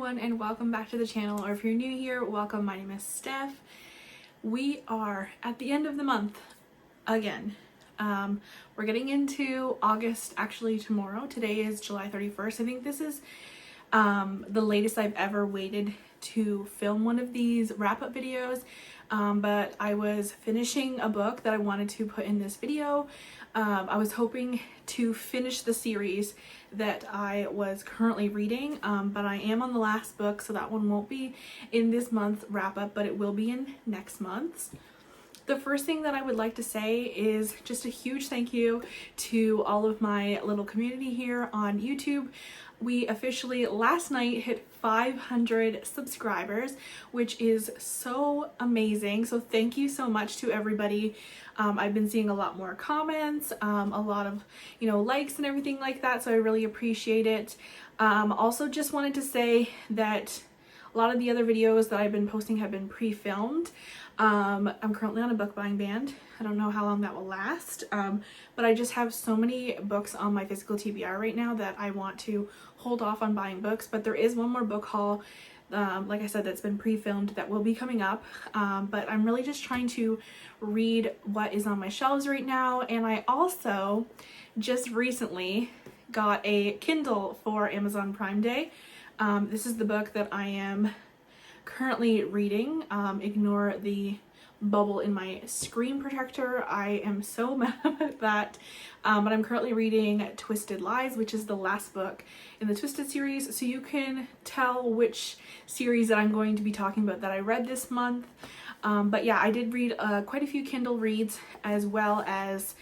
everyone, and welcome back to the channel, or if you're new here, welcome. My name is Steph. We are at the end of the month again. We're getting into August actually tomorrow. Today is July 31st. I think this is the latest I've ever waited to film one of these wrap-up videos, but I was finishing a book that I wanted to put in this video. I was hoping to finish the series that I was currently reading, but I am on the last book, so that one won't be in this month's wrap-up, but it will be in next month's. The first thing that I would like to say is just a huge thank you to all of my little community here on YouTube. We officially last night hit 500 subscribers, which is so amazing. So thank you so much to everybody. I've been seeing a lot more comments, a lot of, likes and everything like that. So I really appreciate it. Also just wanted to say that a lot of the other videos that I've been posting have been pre-filmed. I'm currently on a book buying ban. I don't know how long that will last, but I just have so many books on my physical TBR right now that I want to hold off on buying books. But there is one more book haul, like I said, that's been pre-filmed that will be coming up, but I'm really just trying to read what is on my shelves right now. And I also just recently got a Kindle for Amazon Prime Day. This is the book that I am currently reading. Ignore the bubble in my screen protector. I am so mad about that. But I'm currently reading Twisted Lies, which is the last book in the Twisted series. So you can tell which series that I'm going to be talking about that I read this month. But yeah, I did read quite a few Kindle reads as well as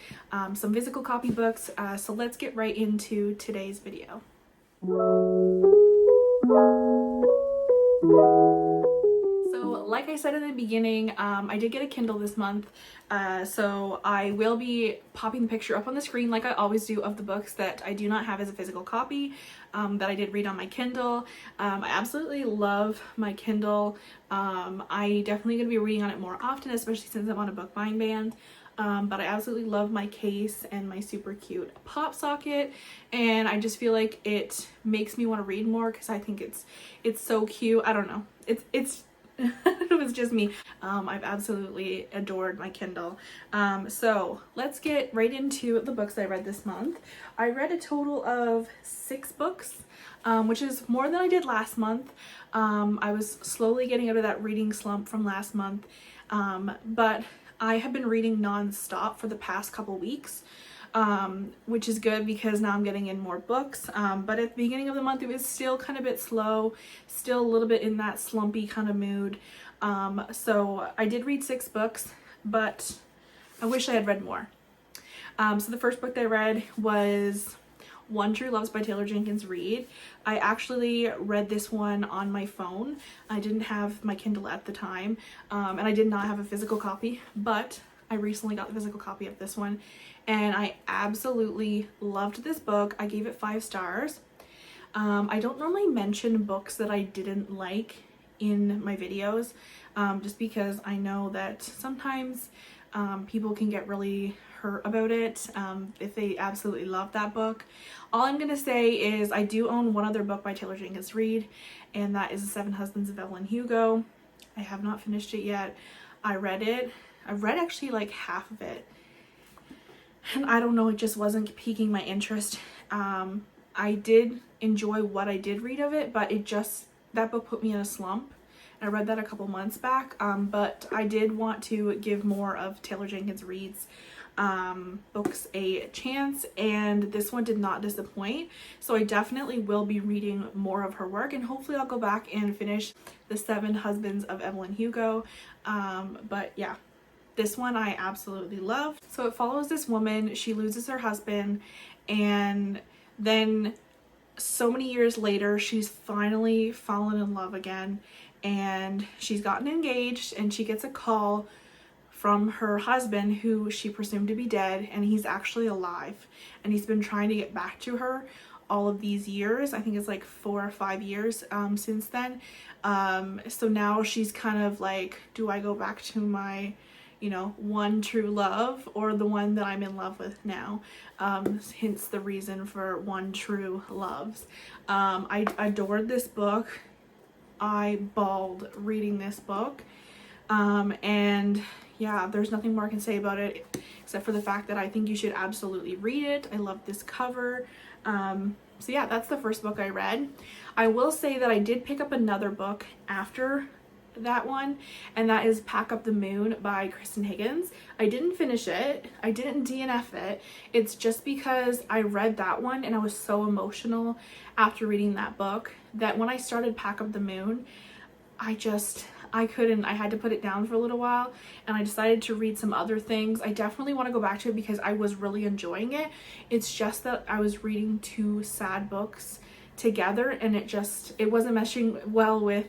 some physical copy books. So let's get right into today's video. So like I said in the beginning, I did get a Kindle this month, so I will be popping the picture up on the screen like I always do of the books that I do not have as a physical copy, that I did read on my Kindle. I absolutely love my Kindle. I definitely going to be reading on it more often, especially since I'm on a book buying ban. But I absolutely love my case and my super cute pop socket, and I just feel like it makes me want to read more because I think it's so cute. I don't know. It's it was just me. I've absolutely adored my Kindle. So let's get right into the books I read this month. I read a total of 6 books, which is more than I did last month. I was slowly getting out of that reading slump from last month, but I have been reading non-stop for the past couple weeks, which is good because now I'm getting in more books. But at the beginning of the month, it was still kind of a bit slow, still a little bit in that slumpy kind of mood. So I did read 6 books, but I wish I had read more. So the first book that I read was One True Loves by Taylor Jenkins Reid. I actually read this one on my phone. I didn't have my Kindle at the time, and I did not have a physical copy, but I recently got the physical copy of this one, and I absolutely loved this book. I gave it 5 stars. I don't normally mention books that I didn't like in my videos, just because I know that sometimes people can get really hurt about it if they absolutely love that book. All I'm gonna say is I do own one other book by Taylor Jenkins Reid, and that is The 7 Husbands of Evelyn Hugo. I have not finished it yet. I read it. I've read actually like half of it, and I don't know, it just wasn't piquing my interest. I did enjoy what I did read of it, but that book put me in a slump. I read that a couple months back, but I did want to give more of Taylor Jenkins Reid's books a chance, and this one did not disappoint. So I definitely will be reading more of her work, and hopefully I'll go back and finish The 7 Husbands of Evelyn Hugo. But yeah, this one I absolutely loved. So it follows this woman. She loses her husband, and then so many years later she's finally fallen in love again, and she's gotten engaged, and she gets a call from her husband, who she presumed to be dead, and he's actually alive, and he's been trying to get back to her all of these years. I think it's like 4 or 5 years since then. So now she's kind of like, do I go back to my one true love, or the one that I'm in love with now? Hence the reason for One True Loves. I adored this book. I bawled reading this book. And yeah, there's nothing more I can say about it except for the fact that I think you should absolutely read it. I love this cover. So yeah, that's the first book I read. I will say that I did pick up another book after that one, and that is Pack Up the Moon by Kristen Higgins. I didn't finish it. I didn't DNF it. It's just because I read that one and I was so emotional after reading that book that when I started Pack Up the Moon, I couldn't. I had to put it down for a little while, and I decided to read some other things. I definitely want to go back to it because I was really enjoying it. It's just that I was reading two sad books together, and it wasn't meshing well with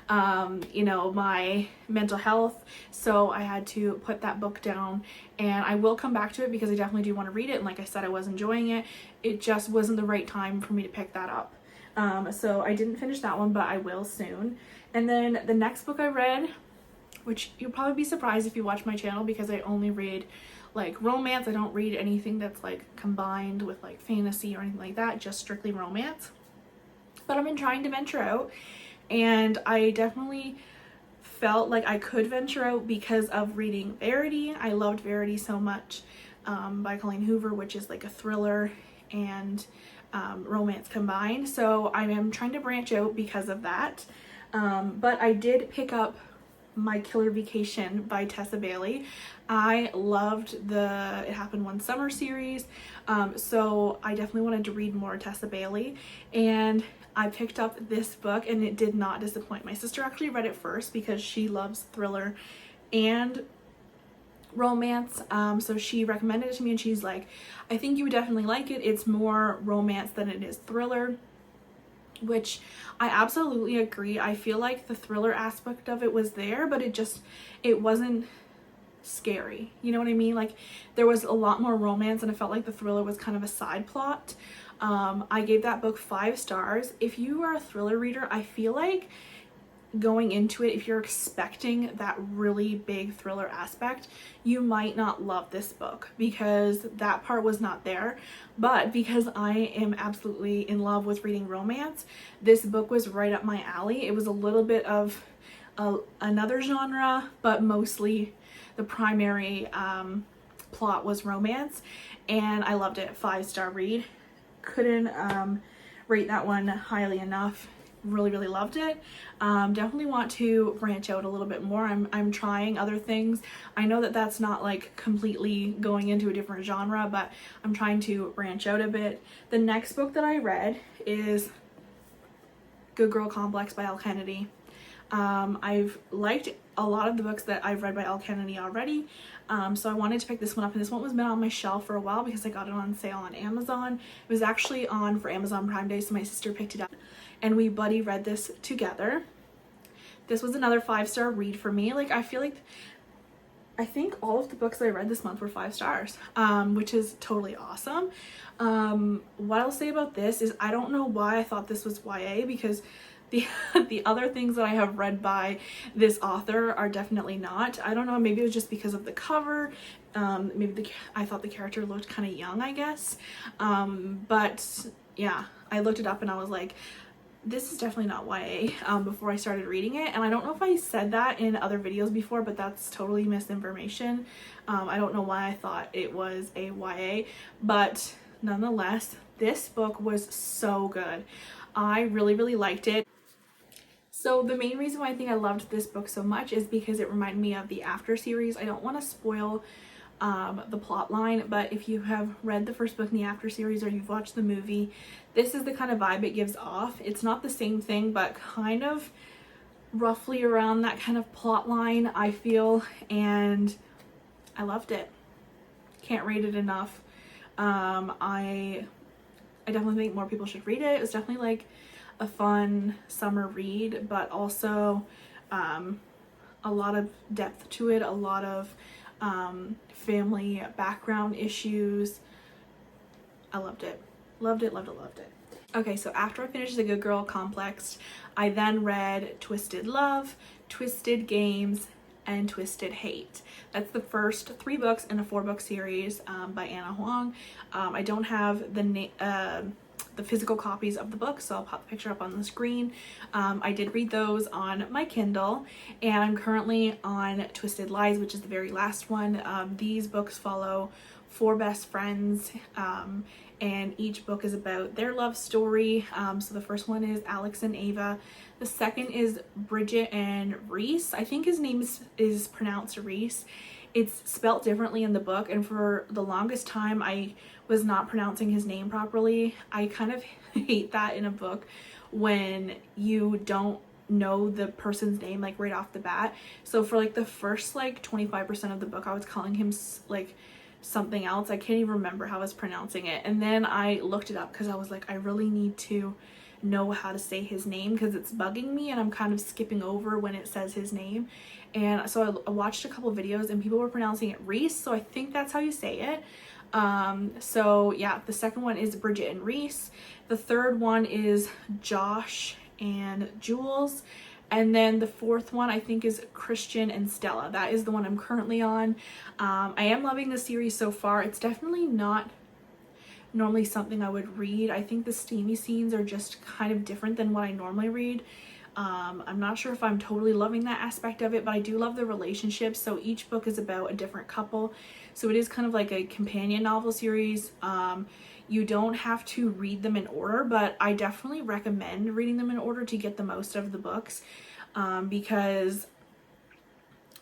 my mental health, so I had to put that book down. And I will come back to it because I definitely do want to read it, and like I said, I was enjoying it. It just wasn't the right time for me to pick that up. So I didn't finish that one, but I will soon. And then the next book I read, which you'll probably be surprised if you watch my channel because I only read like romance. I don't read anything that's like combined with like fantasy or anything like that, just strictly romance. But I've been trying to venture out, and I definitely felt like I could venture out because of reading Verity. I loved Verity so much, by Colleen Hoover, which is like a thriller and romance combined. So I am trying to branch out because of that. But I did pick up My Killer Vacation by Tessa Bailey. I loved It Happened One Summer series. So I definitely wanted to read more Tessa Bailey, and I picked up this book and it did not disappoint. My sister actually read it first because she loves thriller and romance. So she recommended it to me, and she's like, I think you would definitely like it. It's more romance than it is thriller, which I absolutely agree. I feel like the thriller aspect of it was there, but it wasn't scary. You know what I mean? Like, there was a lot more romance, and I felt like the thriller was kind of a side plot. I gave that book 5 stars. If you are a thriller reader, I feel like going into it, if you're expecting that really big thriller aspect, you might not love this book because that part was not there. But because I am absolutely in love with reading romance, this book was right up my alley. It was a little bit of another genre, but mostly the primary plot was romance, and I loved it. 5-star read. Couldn't rate that one highly enough. Really loved it. Definitely want to branch out a little bit more. I'm trying other things. I know that that's not like completely going into a different genre, but I'm trying to branch out a bit. The next book that I read is Good Girl Complex by Elle Kennedy. I've liked a lot of the books that I've read by Elle Kennedy already, so I wanted to pick this one up, and this one was been on my shelf for a while because I got it on sale on Amazon. It was actually on for Amazon Prime Day, so my sister picked it up and we buddy read this together. This was another 5-star read for me. Like, I think all of the books that I read this month were 5 stars, which is totally awesome. What I'll say about this is I don't know why I thought this was YA, because the other things that I have read by this author are definitely not. I don't know, maybe it was just because of the cover. I thought the character looked kind of young, I guess. But yeah, I looked it up and I was like, this is definitely not YA, before I started reading it. And I don't know if I said that in other videos before, but that's totally misinformation. I don't know why I thought it was a YA, but nonetheless, this book was so good. I really liked it. So the main reason why I think I loved this book so much is because it reminded me of the After series. I don't want to spoil the plot line, but if you have read the first book in the After series or you've watched the movie, this is the kind of vibe it gives off. It's not the same thing, but kind of roughly around that kind of plot line, I feel, and I loved it. Can't rate it enough. I definitely think more people should read it. It was definitely like a fun summer read, but also a lot of depth to it, a lot of family background issues. I loved it. Loved it. Okay, so after I finished The Good Girl Complex, I then read Twisted Love, Twisted Games, and Twisted Hate. That's the first 3 books in a 4-book series by Anna Huang. I don't have the the physical copies of the book, so I'll pop the picture up on the screen. I did read those on my Kindle, and I'm currently on Twisted Lies, which is the very last one. These books follow four best friends, and each book is about their love story. So the first one is Alex and Ava. The second is Bridget and Reese. I think his name is pronounced Reese. It's spelt differently in the book, and for the longest time I was not pronouncing his name properly. I kind of hate that in a book when you don't know the person's name like right off the bat. So for like the first like 25% of the book I was calling him like something else. I can't even remember how I was pronouncing it, and then I looked it up because I was like, I really need to know how to say his name because it's bugging me and I'm kind of skipping over when it says his name. And so I watched a couple of videos and people were pronouncing it Reese, so I think that's how you say it. So yeah, the second one is Bridget and Reese. The third one is Josh and Jules. And then the fourth one I think is Christian and Stella. That is the one I'm currently on. I am loving the series so far. It's definitely not normally something I would read. I think the steamy scenes are just kind of different than what I normally read. I'm not sure if I'm totally loving that aspect of it, but I do love the relationships. So each book is about a different couple. So it is kind of like a companion novel series. You don't have to read them in order, but I definitely recommend reading them in order to get the most of the books, because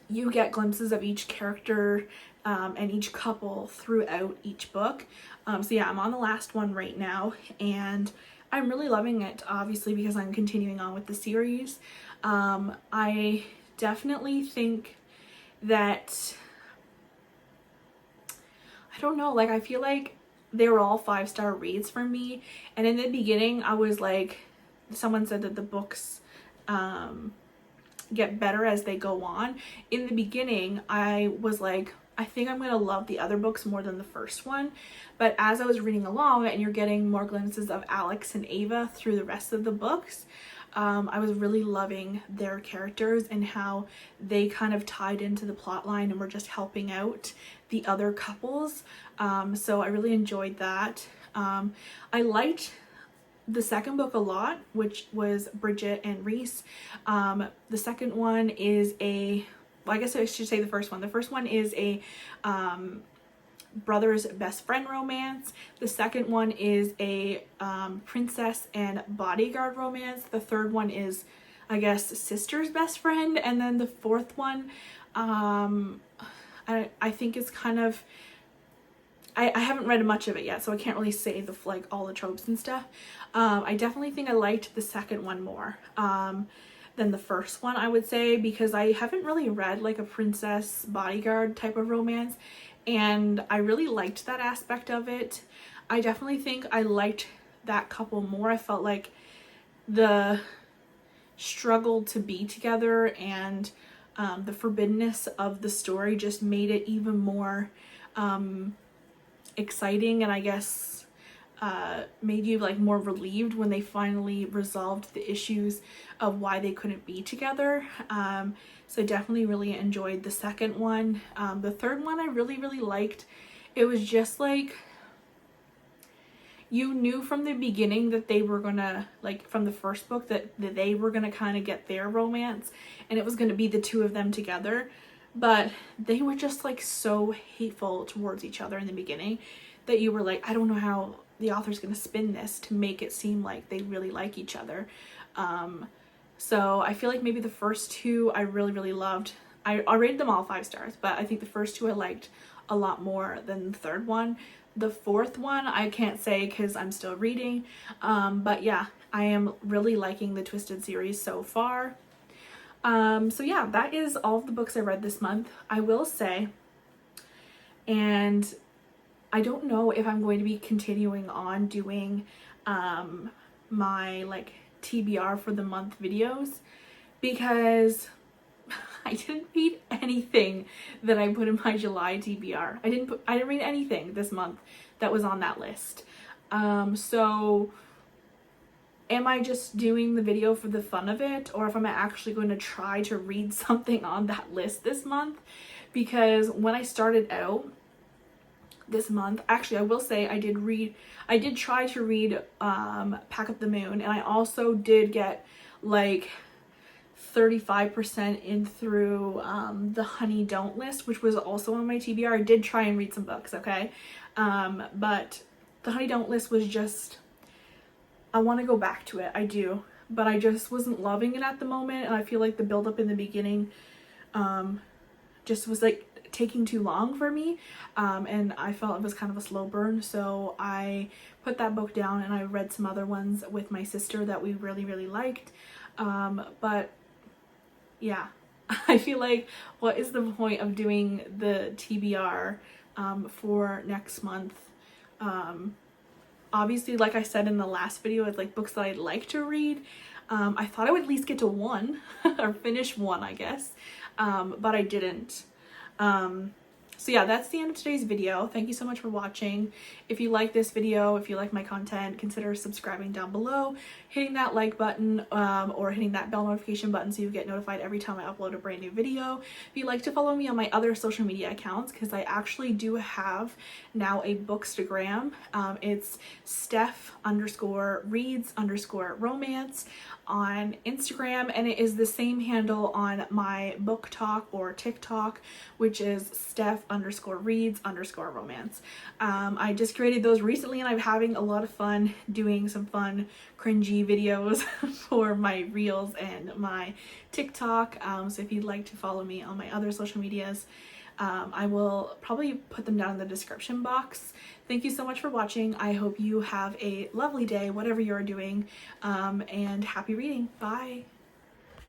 you get glimpses of each character and each couple throughout each book. So yeah, I'm on the last one right now, and I'm really loving it, obviously, because I'm continuing on with the series. I definitely think that, I don't know, like I feel like they were all 5-star reads for me, and in the beginning I was like, someone said that the books get better as they go on. In the beginning I was like, I think I'm gonna love the other books more than the first one, but as I was reading along and you're getting more glimpses of Alex and Ava through the rest of the books, I was really loving their characters and how they kind of tied into the plot line and were just helping out the other couples. So I really enjoyed that. I liked the second book a lot, which was Bridget and Reese. The second one is well, I guess I should say the first one. The first one is a brother's best friend romance. The second one is a princess and bodyguard romance. The third one is, I guess, sister's best friend. And then the fourth one, I think it's kind of, I haven't read much of it yet, so I can't really say like all the tropes and stuff. I definitely think I liked the second one more than the first one, I would say, because I haven't really read like a princess bodyguard type of romance, and I really liked that aspect of it. I definitely think I liked that couple more. I felt like the struggle to be together and the forbiddenness of the story just made it even more exciting, and I guess made you like more relieved when they finally resolved the issues of why they couldn't be together. So I definitely really enjoyed the second one. The third one I really liked. It was just like, you knew from the beginning that they were gonna, like from the first book, that they were gonna kind of get their romance and it was gonna be the two of them together, but they were just like so hateful towards each other in the beginning that you were like, I don't know how the author's gonna spin this to make it seem like they really like each other. So I feel like maybe the first two I really loved. I rated them all 5 stars, but I think the first two I liked a lot more than the third one. The fourth one I can't say because I'm still reading, but yeah, I am really liking the Twisted series so far. So yeah, that is all of the books I read this month, I will say. And I don't know if I'm going to be continuing on doing my like TBR for the month videos, because I didn't read anything that I put in my July TBR. I didn't read anything this month that was on that list. So am I just doing the video for the fun of it, or if I'm actually going to try to read something on that list this month? Because when I started out, this month. Actually, I will say I did try to read Pack Up the Moon, and I also did get like 35% in through the Honey Don't list, which was also on my TBR. I did try and read some books, okay? But the Honey Don't list was just, I want to go back to it. I do. But I just wasn't loving it at the moment, and I feel like the build-up in the beginning just was like taking too long for me, and I felt it was kind of a slow burn, so I put that book down and I read some other ones with my sister that we really liked. But yeah, I feel like, what is the point of doing the TBR for next month? Obviously, like I said in the last video, it's like books that I'd like to read. I thought I would at least get to one or finish one, I guess, but I didn't. So yeah, that's the end of today's video. Thank you so much for watching. If you like this video, if you like my content, consider subscribing down below, hitting that like button, or hitting that bell notification button so you get notified every time I upload a brand new video. If you'd like to follow me on my other social media accounts, because I actually do have now a bookstagram. It's Steph_reads_romance on Instagram, and it is the same handle on my book talk or TikTok, which is Steph_reads_romance. I just created those recently, and I'm having a lot of fun doing some fun cringy videos for my reels and my TikTok. So if you'd like to follow me on my other social medias, I will probably put them down in the description box. Thank you so much for watching. I hope you have a lovely day, whatever you're doing, and happy reading. Bye.